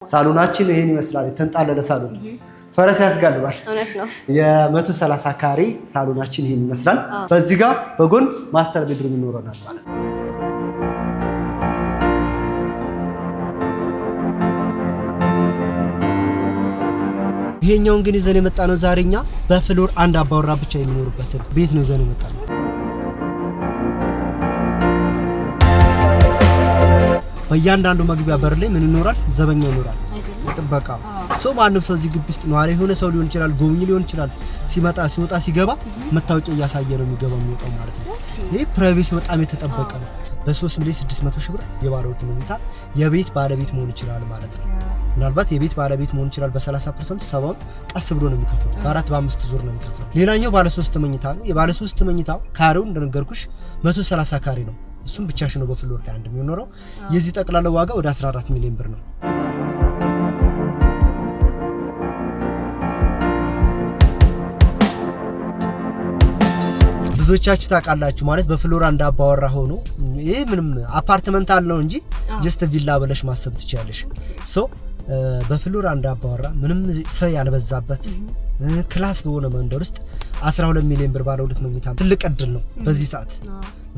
ሳሎናችን ይሄን ይመስላል። የተንጣለለ ሳሎን ፈረስ ያስጋልባል። እውነት ነው። የ130 ካሬ ሳሎናችን ይሄን ይመስላል። በዚህ ጋር በጎን ማስተር ቤድሩም ይኖረናል ማለት ነው። ይሄኛውን ግን ይዘን የመጣ ነው ዛሬኛ በፍሎር አንድ አባወራ ብቻ የሚኖርበት ቤት ነው ይዘን የመጣ ነው። በእያንዳንዱ መግቢያ በር ላይ ምን ይኖራል? ዘበኛ ይኖራል። ጥበቃ ሰው ማንም ሰው እዚህ ግቢ ውስጥ ነዋሪ የሆነ ሰው ሊሆን ይችላል፣ ጎብኚ ሊሆን ይችላል። ሲመጣ ሲወጣ ሲገባ መታወቂያ እያሳየ ነው የሚገባው የሚወጣው ማለት ነው። ይሄ ፕራይቬሲ በጣም የተጠበቀ ነው። በ3,600,000 ብር የባለ ሁለት መኝታ የቤት ባለቤት መሆን ይችላል ማለት ነው። ምናልባት የቤት ባለቤት መሆን ይችላል። በ30% ሰባውን ቀስ ብሎ ነው የሚከፍለው። በ4 በ5 ዙር ነው የሚከፍለው። ሌላኛው ባለ 3 መኝታ ነው። የባለ 3 መኝታው ካሬው እንደነገርኩሽ 130 ካሬ ነው። እሱም ብቻሽ ነው በፍሎር ላይ አንድ የሚኖረው። የዚህ ጠቅላላ ዋጋ ወደ 14 ሚሊዮን ብር ነው። ብዙዎቻችሁ ታውቃላችሁ ማለት በፍሎር አንድ አባወራ ሆኖ ይሄ ምንም አፓርትመንት አለው እንጂ ጀስት ቪላ ብለሽ ማሰብ ትችያለሽ። ሶ በፍሎር አንድ አባወራ ምንም ሰው ያልበዛበት ክላስ በሆነ መንደር ውስጥ 12 ሚሊዮን ብር ባለ ሁለት መኝታ ትልቅ እድል ነው። በዚህ ሰዓት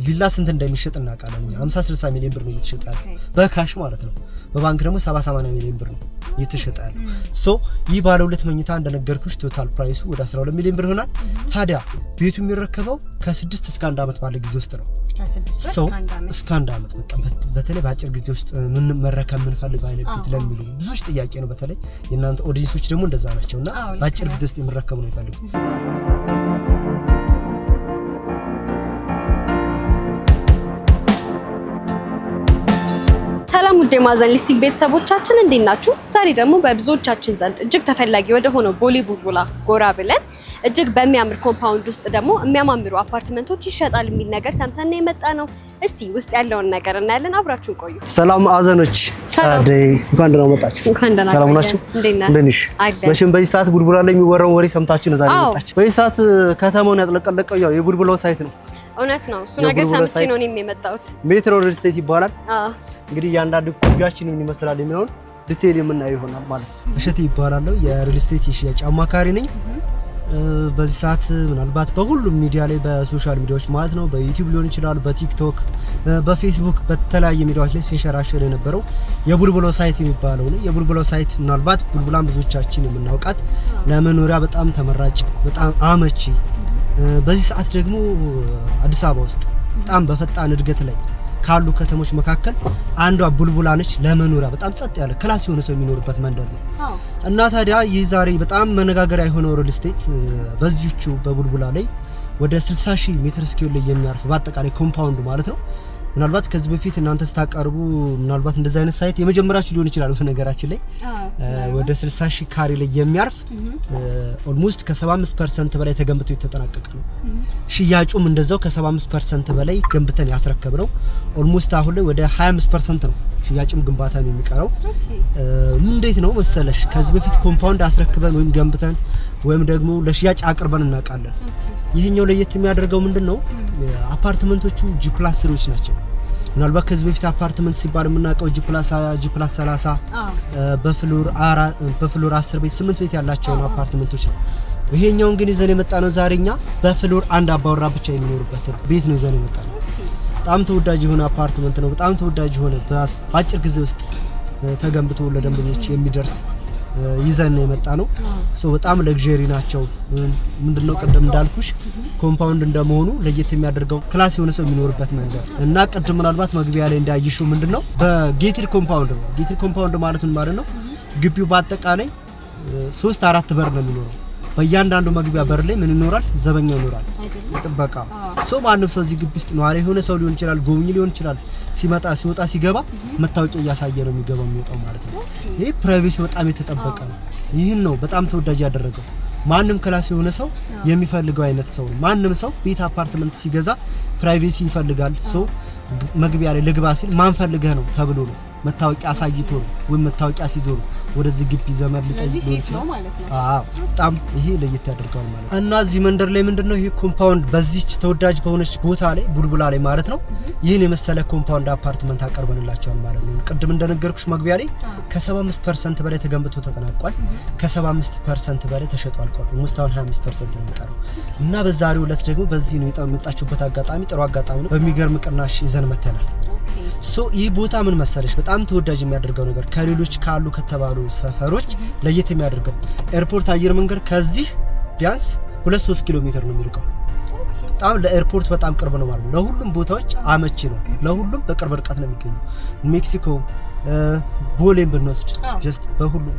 ቪላ ስንት እንደሚሸጥ እናውቃለን። 50-60 ሚሊዮን ብር ነው እየተሸጠ ያለው በካሽ ማለት ነው። በባንክ ደግሞ 70-80 ሚሊዮን ብር ነው እየተሸጠ ያለው። ሶ ይህ ባለ ሁለት መኝታ እንደነገርኩሽ ቶታል ፕራይሱ ወደ 12 ሚሊዮን ብር ይሆናል። ታዲያ ቤቱ የሚረከበው ከ6 እስከ 1 አመት ባለ ጊዜ ውስጥ ነው። ሶ እስከ 1 አመት በቃ በተለይ በአጭር ጊዜ ውስጥ ምን መረከብ ምን ፈልግ አይነት ቤት ለሚሉ ብዙዎች ጥያቄ ነው። በተለይ የእናንተ ኦዲየንሶች ደግሞ እንደዛ ናቸውና በአጭር ጊዜ ውስጥ የሚረከቡ ነው ይፈልጉ። ሰላም ውድ የማዕዘን ሊስቲንግ ቤተሰቦቻችን እንዴት ናችሁ? ዛሬ ደግሞ በብዙዎቻችን ዘንድ እጅግ ተፈላጊ ወደ ሆነው ቦሌ ቡልቡላ ጎራ ብለን እጅግ በሚያምር ኮምፓውንድ ውስጥ ደግሞ የሚያማምሩ አፓርትመንቶች ይሸጣል የሚል ነገር ሰምተን የመጣ ነው። እስቲ ውስጥ ያለውን ነገር እናያለን። አብራችሁን ቆዩ። ሰላም ማዕዘኖች፣ እንኳን ደህና መጣችሁ። ሰላም ናችሁ? እንደነሽ መቼም በዚህ ሰዓት ቡልቡላ ላይ የሚወራው ወሬ ሰምታችሁ ነው ዛሬ መጣችሁ። በዚህ ሰዓት ከተማውን ያጥለቀለቀው ያው የቡልቡላው ሳይት ነው። እውነት ነው። እሱ ነገር ሰምቼ ነው እኔም የመጣሁት። ሜትሮ ሪል ስቴት ይባላል። እንግዲህ ያንዳንዱ ኩባችን ምን ይመስላል የሚሆን ዲቴይል የምናየው ይሆናል ማለት ነው። እሸቴ ይባላል። የሪል ስቴት የሽያጭ አማካሪ ነኝ። በዚህ ሰዓት ምናልባት በሁሉም ሚዲያ ላይ በሶሻል ሚዲያዎች ማለት ነው በዩቲዩብ ሊሆን ይችላል፣ በቲክቶክ፣ በፌስቡክ በተለያየ ሚዲያዎች ላይ ሲንሸራሸር የነበረው የቡልቡላው ሳይት የሚባለው ነው። የቡልቡላው ሳይት ምናልባት ቡልቡላን ብዙዎቻችን የምናውቃት ለመኖሪያ በጣም ተመራጭ በጣም አመቺ በዚህ ሰዓት ደግሞ አዲስ አበባ ውስጥ በጣም በፈጣን እድገት ላይ ካሉ ከተሞች መካከል አንዷ ቡልቡላ ነች። ለመኖሪያ በጣም ጸጥ ያለ ክላስ የሆነ ሰው የሚኖርበት መንደር ነው እና ታዲያ ይህ ዛሬ በጣም መነጋገሪያ የሆነው ሪል ስቴት በዚህቹ በቡልቡላ ላይ ወደ 60,000 ሜትር ስኩዌር ላይ የሚያርፍ በአጠቃላይ ኮምፓውንድ ማለት ነው። ምናልባት ከዚህ በፊት እናንተ ስታቀርቡ ምናልባት እንደዛ አይነት ሳይት የመጀመሪያችሁ ሊሆን ይችላል። በነገራችን ላይ ወደ 60,000 ካሬ ላይ የሚያርፍ ኦልሞስት ከ75% በላይ ተገንብቶ የተጠናቀቀ ነው። ሽያጩም እንደዛው ከ75% በላይ ገንብተን ያስረከብነው ኦልሞስት አሁን ላይ ወደ 25% ነው ሽያጭም ግንባታ ነው የሚቀረው። እንዴት ነው መሰለሽ ከዚህ በፊት ኮምፓውንድ አስረክበን ወይም ገንብተን ወይም ደግሞ ለሽያጭ አቅርበን እናውቃለን። ይሄኛው ለየት የሚያደርገው ምንድነው? አፓርትመንቶቹ G+3 ናቸው። ምናልባት ከዚህ በፊት አፓርትመንት ሲባል የምናውቀው G+20 G+30 በፍሎር 10 ቤት 8 ቤት ያላቸው አፓርትመንቶች ነው። ይሄኛውን ግን ይዘን የመጣ ነው ዛሬኛ በፍሎር አንድ አባወራ ብቻ የሚኖርበት ቤት ነው ይዘን የመጣ ነው። በጣም ተወዳጅ የሆነ አፓርትመንት ነው። በጣም ተወዳጅ የሆነ በአጭር ጊዜ ውስጥ ተገንብቶ ለደንበኞች የሚደርስ ይዘን የመጣ ነው። በጣም ለግዠሪ ናቸው። ምንድነው ቅድም እንዳልኩሽ ኮምፓውንድ እንደመሆኑ ለየት የሚያደርገው ክላስ የሆነ ሰው የሚኖርበት መንደር እና ቅድም ምናልባት መግቢያ ላይ እንዳይሽው ምንድነው በጌትድ ኮምፓውንድ ነው። ጌትድ ኮምፓውንድ ማለት ምን ማለት ነው? ግቢው በአጠቃላይ 3-4 በር ነው የሚኖረው። በእያንዳንዱ መግቢያ በር ላይ ምን ይኖራል? ዘበኛ ይኖራል። ጥበቃ ማንም ሰው እዚህ ግቢ ውስጥ ነዋሪ የሆነ ሰው ሊሆን ይችላል፣ ጎብኚ ሊሆን ይችላል። ሲመጣ ሲወጣ ሲገባ መታወቂያ እያሳየ ነው የሚገባው የሚወጣው ማለት ነው። ይሄ ፕራይቬሲ በጣም የተጠበቀ ነው። ይህን ነው በጣም ተወዳጅ ያደረገው። ማንም ክላስ የሆነ ሰው የሚፈልገው አይነት ሰው ነው። ማንም ሰው ቤት አፓርትመንት ሲገዛ ፕራይቬሲ ይፈልጋል። መግቢያ ላይ ልግባ ሲል ማን ፈልገህ ነው ተብሎ ነው መታወቂያ አሳይቶ ወይ መታወቂያ ሲዞሩ ወደዚህ ግቢ ዘመድ ሊጠይቅ ነው ማለት ነው። በጣም ይሄ ለየት ያደርጋል ማለት ነው። እና እዚህ መንደር ላይ ምንድነው ይሄ ኮምፓውንድ በዚህች ተወዳጅ በሆነች ቦታ ላይ ቡልቡላ ላይ ማለት ነው ይሄን የመሰለ ኮምፓውንድ አፓርትመንት አቀርበንላቸዋል ማለት ነው። ቅድም እንደነገርኩሽ መግቢያ ላይ ከ75% በላይ ተገንብቶ ተጠናቋል። ከ75% በላይ ተሸጧል። ሙስታውን 25% ነው የሚቀረው። እና በዛሬው ዕለት ደግሞ በዚህ ነው የመጣችሁበት አጋጣሚ ጥሩ አጋጣሚ ነው። በሚገርም ቅናሽ ይዘን መተናል። ይህ ቦታ ምን መሰለሽ በጣም ተወዳጅ የሚያደርገው ነገር ከሌሎች ካሉ ከተባሉ ሰፈሮች ለየት የሚያደርገው ኤርፖርት አየር መንገድ ከዚህ ቢያንስ 2-3 ኪሎ ሜትር ነው የሚርቀው። በጣም ለኤርፖርት በጣም ቅርብ ነው ማለት ነው። ለሁሉም ቦታዎች አመቺ ነው። ለሁሉም በቅርብ ርቀት ነው የሚገኘው። ሜክሲኮ ቦሌን ብንወስድ ጀስት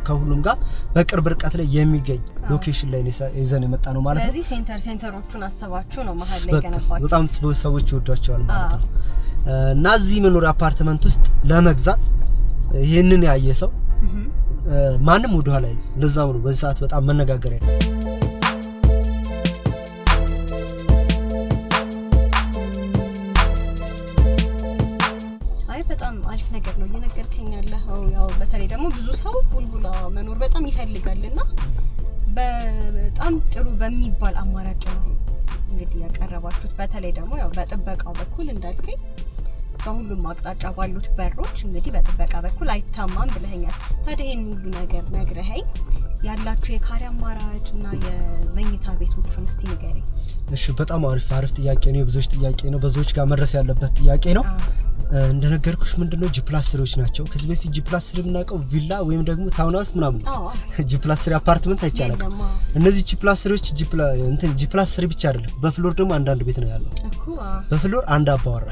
ከሁሉም ጋር በቅርብ ርቀት ላይ የሚገኝ ሎኬሽን ላይ ይዘን የመጣ ነው ማለት ነው። ስለዚህ ሴንተሮቹን አሰባችሁ ነው መሀል ላይ ገነባችሁ። በጣም ሰዎች ይወዷቸዋል ማለት ነው። እና እዚህ መኖሪያ አፓርትመንት ውስጥ ለመግዛት ይሄንን ያየ ሰው ማንም ወደ ኋላ አይልም። ለዛው ነው በዚህ ሰዓት በጣም መነጋገሪያ ነው። በጣም አሪፍ ነገር ነው እየነገርከኝ ያለኸው። ያው በተለይ ደግሞ ብዙ ሰው ቡልቡላ መኖር በጣም ይፈልጋልና በጣም ጥሩ በሚባል አማራጭ ነው እንግዲህ ያቀረባችሁት። በተለይ ደግሞ ያው በጥበቃው በኩል እንዳልከኝ በሁሉም አቅጣጫ ባሉት በሮች እንግዲህ በጥበቃ በኩል አይታማም ብለኸኛል። ታዲያ ይሄን ሁሉ ነገር ነግረኸኝ ያላችሁ የካሬ አማራጭና የመኝታ ቤቶቹን እስቲ ንገረኝ። እሺ በጣም አሪፍ ጥያቄ ነው። ብዙዎች ጥያቄ ነው። ብዙዎች ጋር መድረስ ያለበት ጥያቄ ነው። እንደነገርኩሽ ምንድነው ጂ+3 ናቸው። ከዚህ በፊት ጂ+3 የምናውቀው ቪላ ወይም ደግሞ ታውን ሃውስ ምናምን ጂ+3 አፓርትመንት አይቻልም። እነዚህ ጂ+3ዎች ጂ+3 ብቻ አይደለም፣ በፍሎር ደግሞ አንዳንድ ቤት ነው ያለው። በፍሎር አንድ አባወራ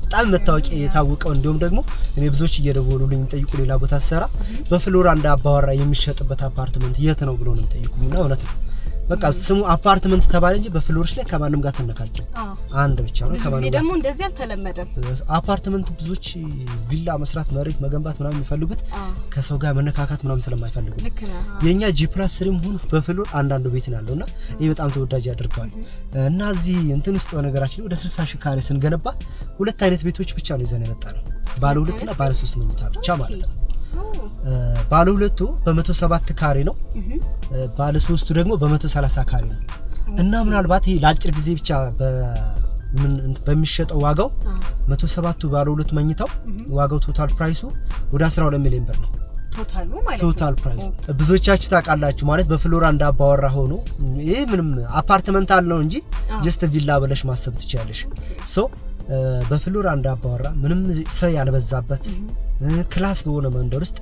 በጣም መታወቂያ የታወቀው እንዲሁም ደግሞ እኔ ብዙዎች እየደወሉልኝ ጠይቁ ሌላ ቦታ ሰራ በፍሎር አንድ አባወራ የሚሸጥበት አፓርትመንት የት ነው ብሎ ነው ጠይቁኝና እውነት ነው በቃ ስሙ አፓርትመንት ተባለ እንጂ በፍሎርሽ ላይ ከማንም ጋር ተነካቸው አንድ ብቻ ነው። ከማንም ጋር ደግሞ እንደዚህ አልተለመደም። አፓርትመንት ብዙዎች ቪላ መስራት መሬት መገንባት ምናምን የሚፈልጉት ከሰው ጋር መነካካት ምናምን ስለማይፈልጉ የኛ ጂ+3 ሆኖ በፍሎር አንዳንድ ቤት ነው ያለውና ይሄ በጣም ተወዳጅ ያደርጋል። እና እዚህ እንትን ውስጥ በነገራችን ወደ 60 ሺህ ካሬ ስንገነባ ሁለት አይነት ቤቶች ብቻ ነው ይዘን የመጣነው ባለ 2 እና ባለ 3 መኝታ ብቻ ማለት ነው። ባለ 2ቱ በ107 ካሬ ነው፣ ባለ 3ቱ ደግሞ በ130 ካሬ ነው። እና ምናልባት ይሄ ለአጭር ጊዜ ብቻ በሚሸጠው ዋጋው 107ቱ ባለ 2 መኝታው ዋጋው ቶታል ፕራይሱ ወደ 12 ሚሊዮን ብር ነው። ቶታሉ ማለት ቶታል ፕራይስ ብዙዎቻችሁ ታውቃላችሁ ማለት በፍሎር አንድ አባወራ ሆኖ ይሄ ምንም አፓርትመንት አለው እንጂ ጀስት ቪላ ብለሽ ማሰብ ትችያለሽ። በፍሎር አንድ አባወራ ምንም ሰው ያልበዛበት ክላስ በሆነ መንደር ውስጥ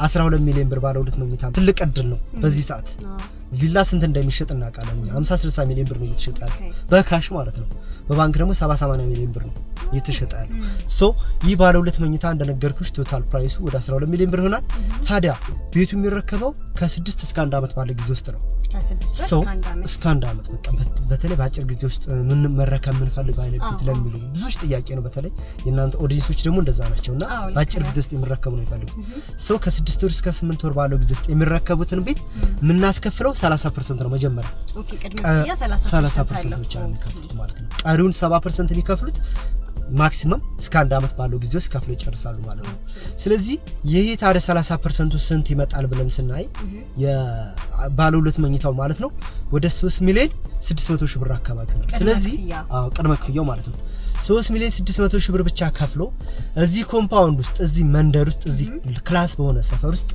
12 ሚሊዮን ብር ባለ 2 መኝታ ትልቅ እድል ነው። በዚህ ሰዓት ቪላ ስንት እንደሚሸጥ እናውቃለን። 50-60 ሚሊዮን ብር ነው እየተሸጠ ያለው በካሽ ማለት ነው። በባንክ ደግሞ 70-80 ሚሊዮን ብር ነው እየተሸጠ ያለው። ይህ ባለ 2 መኝታ እንደነገርኩሽ ቶታል ፕራይሱ ወደ 12 ሚሊዮን ብር ይሆናል። ታዲያ ቤቱ የሚረከበው ከ6 እስከ 1 አመት ባለ ጊዜ ውስጥ ነው። እስከ 1 አመት በቃ በተለይ በአጭር ጊዜ ውስጥ ምን መረከብ ምን ፈልግ አይነት ቤት ለሚሉ ብዙዎች ጥያቄ ነው። በተለይ የእናንተ ኦዲየንሶች ደግሞ እንደዛ ናቸውና በአጭር ጊዜ ውስጥ የሚረከቡ ነው ይፈልጉ። ከ6 ወር እስከ 8 ወር ባለው ጊዜ ውስጥ የሚረከቡትን ቤት ምናስከፍለው 30% ነው መጀመሪያ። ኦኬ ቅድመ ክፍያ 30% ብቻ ነው የሚከፍሉት ማለት ነው። ቀሪውን 70% የሚከፍሉት ማክሲመም እስከ 1 አመት ባለው ጊዜ ውስጥ ከፍለው ይጨርሳሉ ማለት ነው። ስለዚህ ይሄ ታዲያ 30% ስንት ይመጣል ብለን ስናይ የባለ 2 መኝታው ማለት ነው ወደ 3 ሚሊዮን 600 ሺህ ብር አካባቢ ነው። ስለዚህ ቅድመ ክፍያው ማለት ነው 3 ሚሊዮን 600 ሺህ ብር ብቻ ከፍሎ እዚህ ኮምፓውንድ ውስጥ እዚህ መንደር ውስጥ እዚህ ክላስ በሆነ ሰፈር ውስጥ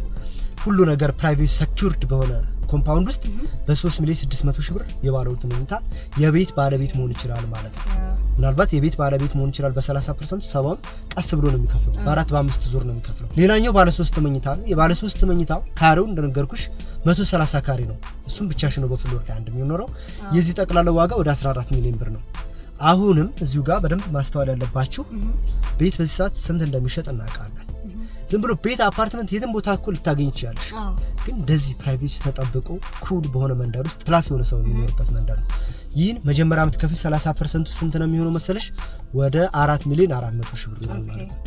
ሁሉ ነገር ፕራይቬት ሰኪዩርድ በሆነ ኮምፓውንድ ውስጥ በ3 ሚሊዮን 600 ሺህ ብር የባለ 2 መኝታ የቤት ባለቤት መሆን ይችላል ማለት ነው። ምናልባት የቤት ባለቤት መሆን ይችላል በ30% ሰባውን ቀስ ብሎ ነው የሚከፍለው በ4 በ5 ዙር ነው የሚከፍለው። ሌላኛው ባለ 3 መኝታ ነው። የባለ 3 መኝታው ካሬው እንደነገርኩሽ 130 ካሬ ነው። እሱም ብቻሽ ነው በፍሎር ላይ አንድ የሚኖረው። የዚህ ጠቅላላ ዋጋ ወደ 14 ሚሊዮን ብር ነው። አሁንም እዚሁ ጋር በደንብ ማስተዋል ያለባችሁ ቤት በዚህ ሰዓት ስንት እንደሚሸጥ እናውቃለን። ዝም ብሎ ቤት አፓርትመንት የትም ቦታ እኮ ልታገኝ ይችላልሽ፣ ግን እንደዚህ ፕራይቬሲ ተጠብቆ ኩል በሆነ መንደር ውስጥ ክላስ የሆነ ሰው የሚኖርበት መንደር ነው። ይህን መጀመሪያ ዓመት ከፍል 30% ስንት ነው የሚሆነው መሰለሽ? ወደ 4 ሚሊዮን 400 ሺህ ብር ነው ማለት ነው።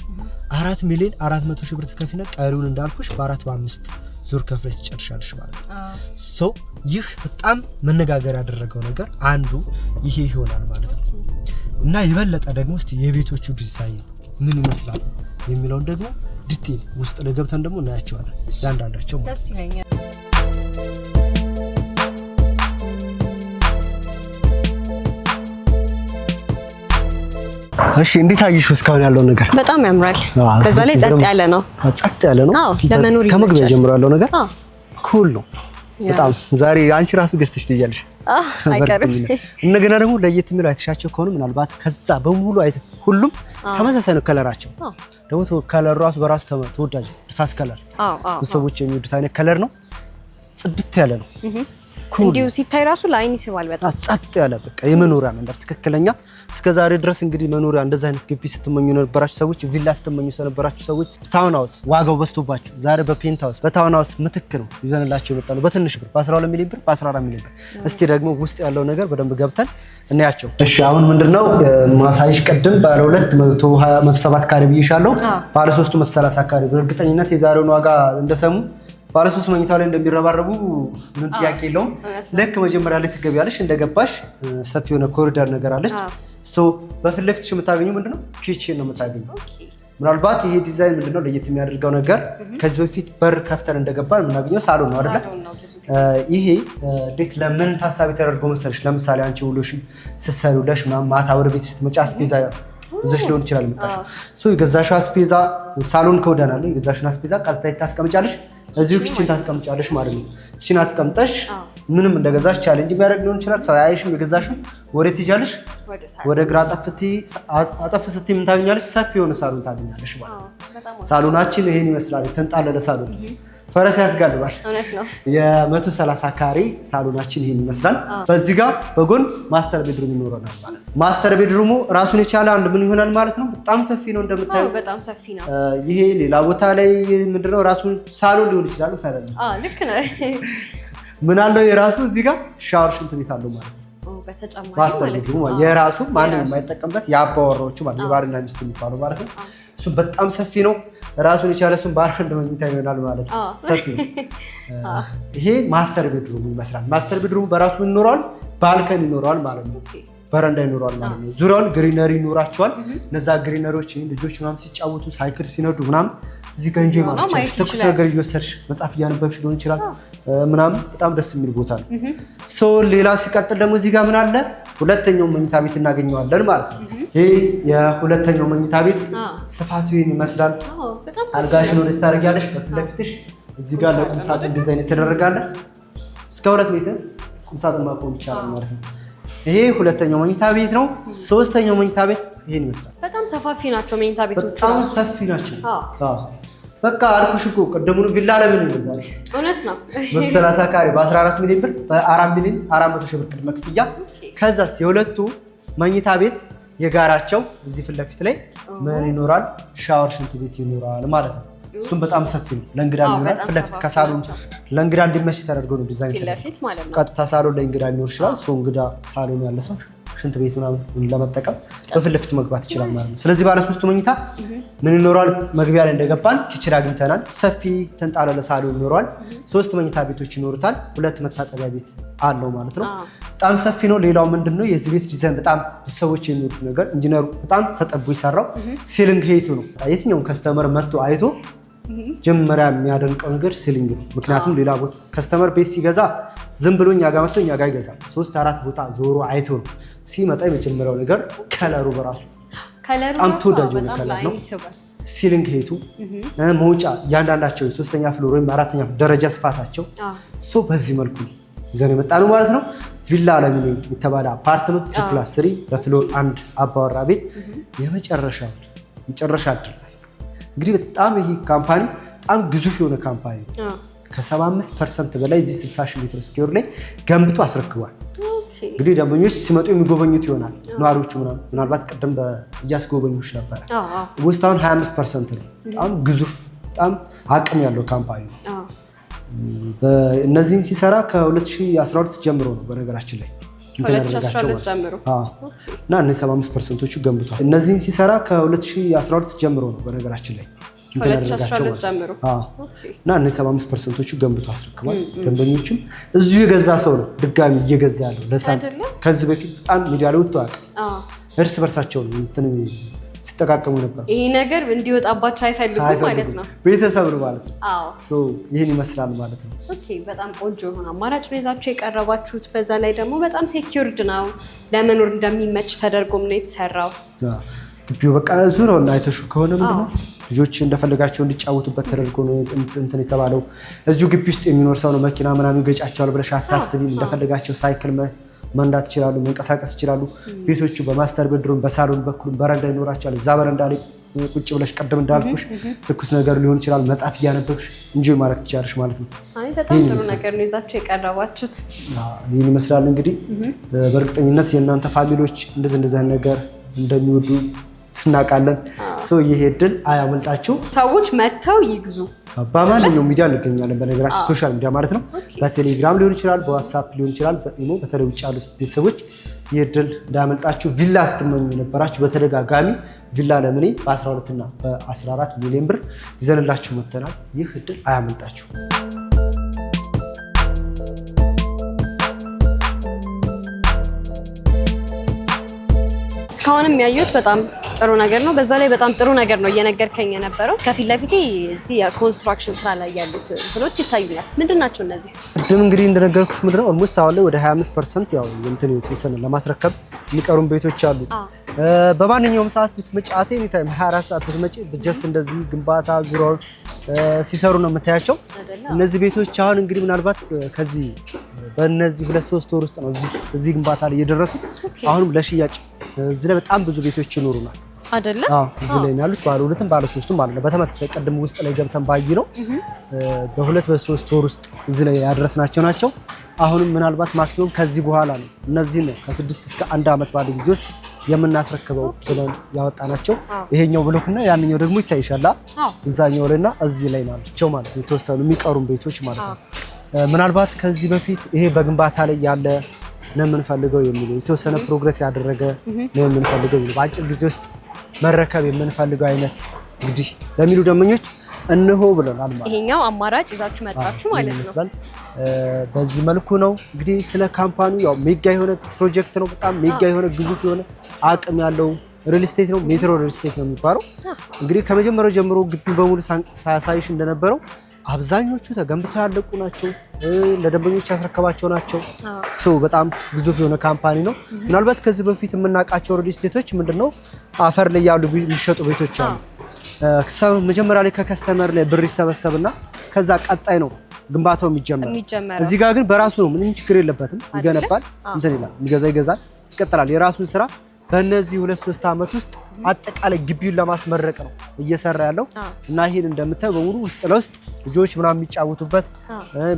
4 ሚሊዮን 400 ሺህ ብር ትከፊና ቀሪውን እንዳልኩሽ በ4 በ5 ዙር ከፍለሽ ትጨርሻለሽ ማለት ነው። ይህ በጣም መነጋገር ያደረገው ነገር አንዱ ይሄ ይሆናል ማለት ነው። እና የበለጠ ደግሞ እስቲ የቤቶቹ ዲዛይን ምን ይመስላል የሚለውን ደግሞ ዲቴል ውስጥ ላይ ገብተን ደግሞ እናያቸዋለን ያንዳንዳቸው ማለት ደስ ይለኛል። እሺ እንዴት አየሽው እስካሁን ያለው ነገር? በጣም ያምራል። ከዛ ላይ ጸጥ ያለ ነው። ጸጥ ያለ ነው። ለመኖር ከመግቢያ ጀምሮ ያለው ነገር ኩል ነው በጣም። ዛሬ አንቺ ራሱ ገዝተሽ ትይያለሽ። አይቀርም። እንደገና ደግሞ ለየት የሚለው አይተሻቸው ከሆነ ምናልባት ከዛ በሙሉ ሁሉም ተመሳሳይ ነው ከለራቸው። ደግሞ ከለሩ ራሱ በራሱ ተወዳጅ እርሳስ ከለር ሰዎች የሚወዱት አይነት ከለር ነው። ጽድት ያለ ነው። እንዲሁ ሲታይ ራሱ ለአይን ይስባል በጣም ጸጥ ያለ በቃ የመኖሪያ መንደር ትክክለኛ። እስከዛሬ ድረስ እንግዲህ መኖሪያ እንደዛ አይነት ግቢ ስትመኙ የነበራችሁ ሰዎች፣ ቪላ ስትመኙ የነበራችሁ ሰዎች ታውን ሃውስ ዋጋው በዝቶባችሁ ዛሬ በፔንት ሃውስ በታውን ሃውስ ምትክ ነው ይዘንላችሁ የመጣነው በትንሽ ብር በ12 ሚሊዮን ብር በ14 ሚሊዮን ብር። እስቲ ደግሞ ውስጥ ያለው ነገር በደንብ ገብተን እናያቸው። እሺ አሁን ምንድነው ማሳይሽ? ቀደም ባለ 227 ካሬ ብዬሻለሁ። ባለ 3 130 ካሬ በእርግጠኝነት የዛሬውን ዋጋ እንደሰሙ ባለ 3 መኝታው ላይ እንደሚረባረቡ ምን ጥያቄ የለውም። ልክ መጀመሪያ ላይ ትገቢያለሽ። እንደገባሽ ሰፊ የሆነ ኮሪደር ነገር አለች። በፊት ለፊትሽ የምታገኙው ምንድነው ኪችን ነው የምታገኙው። ምናልባት ይሄ ዲዛይን ምንድነው ለየት የሚያደርገው ነገር ከዚህ በፊት በር ከፍተን እንደገባን የምናገኘው ሳሎን ነው አይደል? ይሄ እንዴት ለምን ታሳቢ ተደርጎ መሰለሽ? ለምሳሌ አንቺ ውሎሽ ስትሰሩለሽ ማታ ወደ ቤት ስትመጪ አስፔዛ እዚህ ሊሆን ይችላል የምታሽ የገዛሽው አስፔዛ ሳሎን ከወደናል የገዛሽውን አስፔዛ ቀጥታ ታስቀምጫለሽ እዚሁ ኪችን ታስቀምጫለሽ ማለት ነው። ኪችን አስቀምጠሽ ምንም እንደገዛሽ ቻሌንጅ የሚያደርግ ሊሆን ይችላል። ሰው ያይሽም የገዛሽው ወዴት ትይጃለሽ? ወደ ግራ አጠፍ ስትይ ምን ታገኛለሽ? ሰፊ የሆነ ሳሎን ታገኛለሽ ማለት ነው። ሳሎናችን ይሄን ይመስላል። የተንጣለለ ሳሎን ፈረስ ያስጋልባል። እውነት ነው። የ130 ካሬ ሳሎናችን ይሄን ይመስላል። በዚህ ጋር በጎን ማስተር ቤድሩም ይኖረናል ማለት ነው። ማስተር ቤድሩሙ ራሱን የቻለ አንድ ምን ይሆናል ማለት ነው። በጣም ሰፊ ነው እንደምታዩ። በጣም ሰፊ ነው። ይሄ ሌላ ቦታ ላይ ምንድነው ራሱን ሳሎን ሊሆን ይችላል ፈረን። ልክ ነው። ምን አለው የራሱ እዚህ ጋር ሻወር ሽንት ቤት አለው ማለት ነው። በተጨማሪ ማስተር ቤድሩም የራሱ ማንም የማይጠቀምበት የአባወራዎቹ ማለት የባልና ሚስት የሚባለው ማለት ነው። እሱ በጣም ሰፊ ነው። ራሱን የቻለ እሱም ባለ አንድ መኝታ ይሆናል ማለት ነው። ሰፊ ነው። ይሄ ማስተር ቤድሩም ይመስላል። ማስተር ቤድሩም በራሱ ይኖራል፣ ባልከን ይኖራል ማለት ነው። በረንዳ ይኖራል ማለት ነው። ዙሪያውን ግሪነሪ ይኖራቸዋል። እነዛ ግሪነሪዎች ልጆች ምናምን ሲጫወቱ ሳይክል ሲነዱ ምናምን እዚህ ጋር እንጂ ማለት ነው። ትኩስ ነገር እየወሰድሽ መጽሐፍ እያነበብሽ ሊሆን ይችላል ምናምን በጣም ደስ የሚል ቦታ ነው። ሌላ ሲቀጥል ደግሞ እዚህ ጋር ምን አለ? ሁለተኛው መኝታ ቤት እናገኘዋለን ማለት ነው። ይሄ የሁለተኛው መኝታ ቤት ስፋቱ ይሄን ይመስላል። አልጋሽን ወደ ታደርጊያለሽ። በፊት ለፊትሽ እዚህ ጋር ለቁም ሳጥን ዲዛይን የተደረጋለ እስከ 2 ሜትር ቁም ሳጥን ማቆም ይቻላል ማለት ነው። ይሄ ሁለተኛው መኝታ ቤት ነው። ሶስተኛው መኝታ ቤት ይሄን ይመስላል። በጣም ሰፋፊ ናቸው መኝታ ቤቶቹ። በጣም ሰፊ ናቸው። በቃ አልኩሽ እኮ ቀደሙን ቪላ ለምን ይዛል? እውነት ነው። 130 ካሬ በ14 ሚሊዮን ብር በ4 ሚሊዮን 400 ሺህ ብር ቅድመ ክፍያ። ከዛስ የሁለቱ መኝታ ቤት የጋራቸው እዚህ ፊት ለፊት ላይ ምን ይኖራል? ሻወር ሽንት ቤት ይኖራል ማለት ነው። እሱም በጣም ሰፊ ነው። ለእንግዳ ይኖራል። ፊት ለፊት ከሳሎን ለእንግዳ እንዲመች ተደርጎ ነው ዲዛይን ተደርጎ። ቀጥታ ሳሎን ላይ እንግዳ ሊኖር ይችላል። እንግዳ ሳሎን ያለ ሰው ሽንት ቤት ምናምን ለመጠቀም በፊት ለፊት መግባት ይችላል ማለት ነው። ስለዚህ ባለ 3 መኝታ ምን ይኖራል? መግቢያ ላይ እንደገባን ኪችን አግኝተናል። ሰፊ ተንጣለለ ሳሎን ይኖራል። 3 መኝታ ቤቶች ይኖሩታል። 2 መታጠቢያ ቤት አለው ማለት ነው። በጣም ሰፊ ነው። ሌላው ምንድነው የዚህ ቤት ዲዛይን በጣም ብዙ ሰዎች የሚወዱት ነገር ኢንጂነሩ በጣም ተጠቦ ይሰራው ሲሊንግ ሄይቱ ነው። የትኛውም ከስተመር መጥቶ አይቶ ጀመሪያ የሚያደንቀው ነገር ሲሊንግ ነው። ምክንያቱም ሌላ ቦታ ከስተመር ቤት ሲገዛ ዝም ብሎ እኛ ጋር መጥቶ እኛ ጋር ይገዛል። 3-4 ቦታ ዞሮ አይቶ ነው ሲመጣ የመጀመሪያው ነገር ከለሩ በራሱ በጣም ተወዳጅ የሆነ ከለር ነው። ሲሊንግ ሄቱ መውጫ እያንዳንዳቸው የ3ኛ ፍሎር ወይም 4ኛ ደረጃ ስፋታቸው በዚህ መልኩ ይዘን የመጣ ነው ማለት ነው። ቪላ አለሚኔ የተባለ አፓርትመንት +3 በፍሎር 1 አባወራ ቤት የመጨረሻ እድል እንግዲህ በጣም ይሄ ካምፓኒ በጣም ግዙፍ የሆነ ካምፓኒ ነው። ከ75% በላይ እዚህ 60 ሺህ ሜትር ስኩዌር ላይ ገንብቶ አስረክቧል። እንግዲህ ደንበኞች ሲመጡ የሚጎበኙት ይሆናል። ነዋሪዎቹ ምናልባት ቀደም እያስጎበኙች ነበረ። ውስጣውን 25% ነው። በጣም ግዙፍ በጣም አቅም ያለው ካምፓኒ ነው። እነዚህን ሲሰራ ከ2012 ጀምሮ ነው በነገራችን ላይ እና እነዚህ 75%ዎቹ ገንብቷል። እነዚህን ሲሰራ ከ2012 ጀምሮ ነው በነገራችን ላይ እና እነዚህ 75%ዎቹ ገንብቶ አስረክቧል። ደንበኞችም እዚሁ የገዛ ሰው ነው ድጋሚ እየገዛ ያለው ለሳን ከዚህ በፊት በጣም ሚዲያ ላይ ወጥቶ አያውቅም። እርስ በርሳቸው ነው ሲጠቃቀሙ ነበር። ይሄ ነገር እንዲወጣባቸው አይፈልጉም ማለት ነው። ቤተሰብ ነው ማለት ነው። አዎ ሶ ይሄን ይመስላል ማለት ነው። ኦኬ በጣም ቆንጆ የሆነ አማራጭ ነው ይዛችሁ የቀረባችሁት። በዛ ላይ ደግሞ በጣም ሴኩርድ ነው፣ ለመኖር እንደሚመች ተደርጎም ነው የተሰራው። ግቢው በቃ ዙሪያውን አይተሹ ከሆነ ምንድነው ልጆች እንደፈለጋቸው እንዲጫወቱበት ተደርጎ ነው እንትን የተባለው። እዚሁ ግቢ ውስጥ የሚኖር ሰው ነው መኪና ምናምን ገጫቸዋል ብለሽ አታስቢም። እንደፈለጋቸው ሳይክል መንዳት ይችላሉ፣ መንቀሳቀስ ይችላሉ። ቤቶቹ በማስተር ቤድሩም በሳሎን በኩል በረንዳ ይኖራቸዋል። እዛ በረንዳ ላይ ቁጭ ብለሽ ቀደም እንዳልኩሽ ትኩስ ነገር ሊሆን ይችላል መጻፍ እያነበብሽ እንጆይ ማድረግ ትችላለሽ ማለት ነው። አይ በጣም ጥሩ ነገር ነው ይዛችሁ የቀረባችሁት። ይህን ይመስላል እንግዲህ በእርግጠኝነት የእናንተ ፋሚሊዎች እንደዚህ አይነት ነገር እንደሚወዱ ስናቃለን። ሰው ይሄ እድል አያመልጣችሁ። ሰዎች መተው ይግዙ። በማንኛውም ሚዲያ እንገኛለን። በነገራችን ሶሻል ሚዲያ ማለት ነው። በቴሌግራም ሊሆን ይችላል፣ በዋትስአፕ ሊሆን ይችላል። በኢሞ በተለይ ውጭ ያሉ ቤተሰቦች ይህ እድል እንዳያመልጣችሁ። ቪላ ስትመኙ የነበራችሁ በተደጋጋሚ ቪላ ለምኔ በ12 እና በ14 ሚሊዮን ብር ይዘንላችሁ መጥተናል። ይህ እድል አያመልጣችሁ። እስካሁንም ያዩት በጣም ጥሩ ነገር ነው። በዛ ላይ በጣም ጥሩ ነገር ነው እየነገርከኝ የነበረው። ከፊት ለፊቴ እዚህ የኮንስትራክሽን ስራ ላይ ያሉት እንትኖች ይታዩኛል። ምንድን ናቸው እነዚህ? ቅድም እንግዲህ እንደነገርኩሽ ምንድነው ኦልሞስት አሁን ላይ ወደ 25% ያው እንትን የተወሰነ ለማስረከብ የሚቀሩን ቤቶች አሉ። በማንኛውም ሰዓት ብትመጪ ኤኒ ታይም 24 ሰዓት ብትመጪ ጀስት እንደዚህ ግንባታ ዙሪያውን ሲሰሩ ነው የምታያቸው። እነዚህ ቤቶች አሁን እንግዲህ ምናልባት ከዚህ በእነዚህ 2-3 ወር ውስጥ ነው እዚህ ግንባታ ላይ የደረሱት። አሁንም ለሽያጭ እዚህ ላይ በጣም ብዙ ቤቶች ይኖሩናል አይደለ? አዎ እዚህ ላይ ያሉት ባለ 2ም ባለ 3ም ማለት ነው። በተመሳሳይ ቀደም ውስጥ ላይ ገብተን ባይ ነው በ2-3 ወር ውስጥ እዚህ ላይ ያደረስናቸው ናቸው። አሁንም ምናልባት ማክሲመም ከዚህ በኋላ ነው እነዚህ ነው ከ6 እስከ 1 አመት ባለ ጊዜ ውስጥ የምናስረክበው ብለን ያወጣናቸው። ይሄኛው ብሎክና ያንኛው ደግሞ ይታይሻል። እዛኛው ላይና እዚህ ላይ ናቸው ማለት ነው የተወሰኑ የሚቀሩን ቤቶች ማለት ነው። ምናልባት ከዚህ በፊት ይሄ በግንባታ ላይ ያለ ነው የምንፈልገው የሚለው የተወሰነ ፕሮግረስ ያደረገ ነው የምንፈልገው የሚለው በአጭር ጊዜ ውስጥ መረከብ የምንፈልገው አይነት እንግዲህ ለሚሉ ደንበኞች እንሆ ብለናል ማለት ነው። ይሄኛው አማራጭ ይዛችሁ መጣችሁ ማለት ነው። በዚህ መልኩ ነው እንግዲህ ስለ ካምፓኒው ያው ሜጋ የሆነ ፕሮጀክት ነው። በጣም ሜጋ የሆነ ግዙፍ የሆነ አቅም ያለው ሪል ስቴት ነው። ሜትሮ ሪል ስቴት ነው የሚባለው። እንግዲህ ከመጀመሪያው ጀምሮ ግቢው በሙሉ ሳያሳይሽ እንደነበረው አብዛኞቹ ተገንብተው ያለቁ ናቸው። ለደንበኞች ያስረከባቸው ናቸው። በጣም ግዙፍ የሆነ ካምፓኒ ነው። ምናልባት ከዚህ በፊት የምናውቃቸው ሪል ስቴቶች ምንድነው አፈር ላይ ያሉ የሚሸጡ ቤቶች አሉ። መጀመሪያ ላይ ከከስተመር ላይ ብር ይሰበሰብና ከዛ ቀጣይ ነው ግንባታው የሚጀመረው። እዚህ ጋር ግን በራሱ ነው፣ ምንም ችግር የለበትም። ይገነባል፣ እንትን ይላል፣ የሚገዛ ይገዛል፣ ይቀጥላል የራሱን ስራ። በእነዚህ 2-3 አመት ውስጥ አጠቃላይ ግቢውን ለማስመረቅ ነው እየሰራ ያለው እና ይሄን እንደምታየው በሙሉ ውስጥ ለውስጥ ልጆች ምናምን የሚጫወቱበት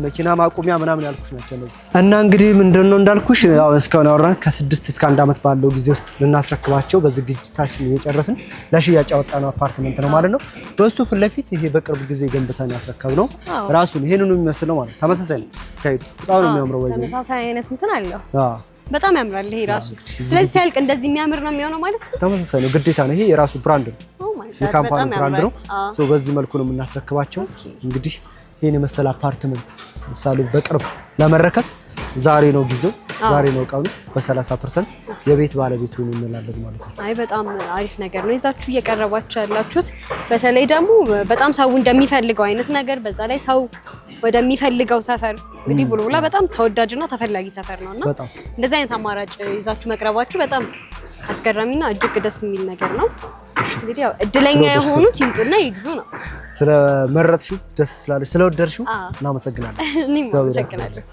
መኪና ማቆሚያ ምናምን ያልኩሽ ናቸው እነዚህ። እና እንግዲህ ምንድነው እንዳልኩሽ ያው እስካሁን ያወራን ከ6 እስከ 1 አመት ባለው ጊዜ ውስጥ ልናስረክባቸው በዝግጅታችን እየጨረስን ለሽያጭ ያወጣነው አፓርትመንት ነው ማለት ነው። በእሱ ፊት ለፊት ይሄ በቅርብ ጊዜ ገንብተን ያስረከብነው ራሱን ይሄንን ነው የሚመስለው ማለት ተመሳሳይ ነው። ካይዱ በጣም ነው የሚያምረው። ወይዘ ተመሳሳይ አይነት እንትን አለው። በጣም ያምራል ይሄ ራሱ። ስለዚህ ሲያልቅ እንደዚህ የሚያምር ነው የሚሆነው ማለት ነው። ተመሳሳይ ነው፣ ግዴታ ነው። ይሄ የራሱ ብራንድ ነው፣ የካምፓኒ ብራንድ ነው። በዚህ መልኩ ነው የምናስረክባቸው። እንግዲህ ይሄን የመሰለ አፓርትመንት ምሳሌ በቅርብ ለመረከብ ዛሬ ነው ጊዜው፣ ዛሬ ነው ቀኑ። በ30% የቤት ባለቤት ሆኖ እንላለን ማለት ነው። አይ በጣም አሪፍ ነገር ነው ይዛችሁ እየቀረባችሁ ያላችሁት። በተለይ ደግሞ በጣም ሰው እንደሚፈልገው አይነት ነገር፣ በዛ ላይ ሰው ወደሚፈልገው ሰፈር እንግዲህ ቡልቡላ በጣም ተወዳጅና ተፈላጊ ሰፈር ነውና እንደዚህ አይነት አማራጭ ይዛችሁ መቅረባችሁ በጣም አስገራሚና እጅግ ደስ የሚል ነገር ነው። እንግዲህ ያው እድለኛ የሆኑት ይምጡና ይግዙ ነው። ስለመረጥሽው፣ ደስ ስላለሽ፣ ስለወደድሽው እናመሰግናለን። እኔም አመሰግናለሁ።